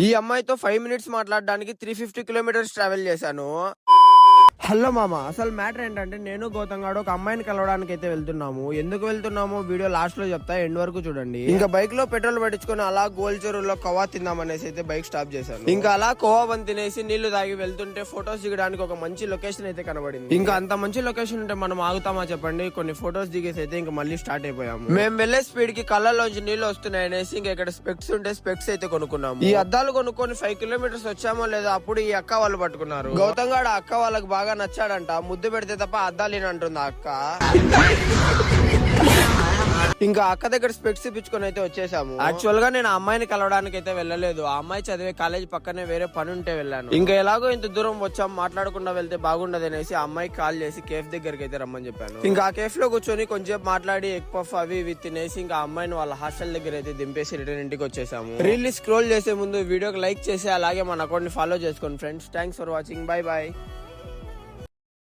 ఈ అమ్మాయితో 5 మినిట్స్ మాట్లాడడానికి 350 కిలోమీటర్స్ ట్రావెల్ చేశాను. హలో మామ, అసలు మ్యాటర్ ఏంటంటే నేను గౌతమ్ గాడు ఒక అమ్మాయిని కలవడానికి అయితే వెళ్తున్నాము. ఎందుకు వెళ్తున్నాము వీడియో లాస్ట్ లో చెప్తా, ఎండ్ వరకు చూడండి. ఇంకా బైక్ లో పెట్రోల్ పట్టించుకొని అలా గోల్ చెరువులో కోవా తిందామనేసి అయితే బైక్ స్టాప్ చేశాను. ఇంకా అలా కోవా బంద్ తినేసి నీళ్లు తాగి వెళ్తుంటే ఫొటోస్ దిగడానికి ఒక మంచి లొకేషన్ అయితే కనబడింది. ఇంకా అంత మంచి లొకేషన్ ఉంటే మనం ఆగుతామా చెప్పండి? కొన్ని ఫొటోస్ దిగేసి అయితే ఇంకా మళ్ళీ స్టార్ట్ అయిపోయాము. మేము వెళ్లే స్పీడ్ కి కళ్ళలోంచి నీళ్లు వస్తున్నాయి అనేసి ఇంకా ఇక్కడ స్పెక్స్ ఉంటే స్పెక్స్ అయితే కొనుక్కున్నాము. ఈ అద్దాలు కొనుక్కొని 5 కిలోమీటర్స్ వచ్చామో లేదో అప్పుడు ఈ అక్క వాళ్ళు పట్టుకున్నారు. గౌతమ్ గాడు ఆ అక్క వాళ్ళకి బాగా నచ్చాడంట. ముద్దు పెడితే తప్ప అద్దాలు అంటుంది ఆ అక్క. ఇంకా అక్క దగ్గర స్పెక్స్ ఇప్పించుకొని అయితే వచ్చేసాము. యాక్చువల్ గా నేను ఆ అమ్మాయిని కలవడానికి అయితే వెళ్ళలేదు. ఆ అమ్మాయి చదివే కాలేజ్ పక్కనే వేరే పని ఉంటే వెళ్ళాను. ఇంకా ఎలాగో ఇంత దూరం వచ్చాం, మాట్లాడకుండా వెళ్తే బాగుండదు అనేసి ఆ అమ్మాయికి కాల్ చేసి కేఫ్ దగ్గరికి అయితే రమ్మని చెప్పాను. ఇంకా ఆ కేఫ్ లో కూర్చొని కొంచెం మాట్లాడి ఎగ్ పఫ్ అవి ఇవి తినేసి ఇంకా ఆ అమ్మాయిని వాళ్ళ హాస్టల్ దగ్గర అయితే దింపేసి రిటర్న్ ఇంటికి వచ్చేసాము. రీల్ స్క్రోల్ చేసే ముందు వీడియోకి లైక్ చేసి అలాగే మన అకౌంట్ ని ఫాలో చేసుకోండి friends. Thanks for watching. Bye bye.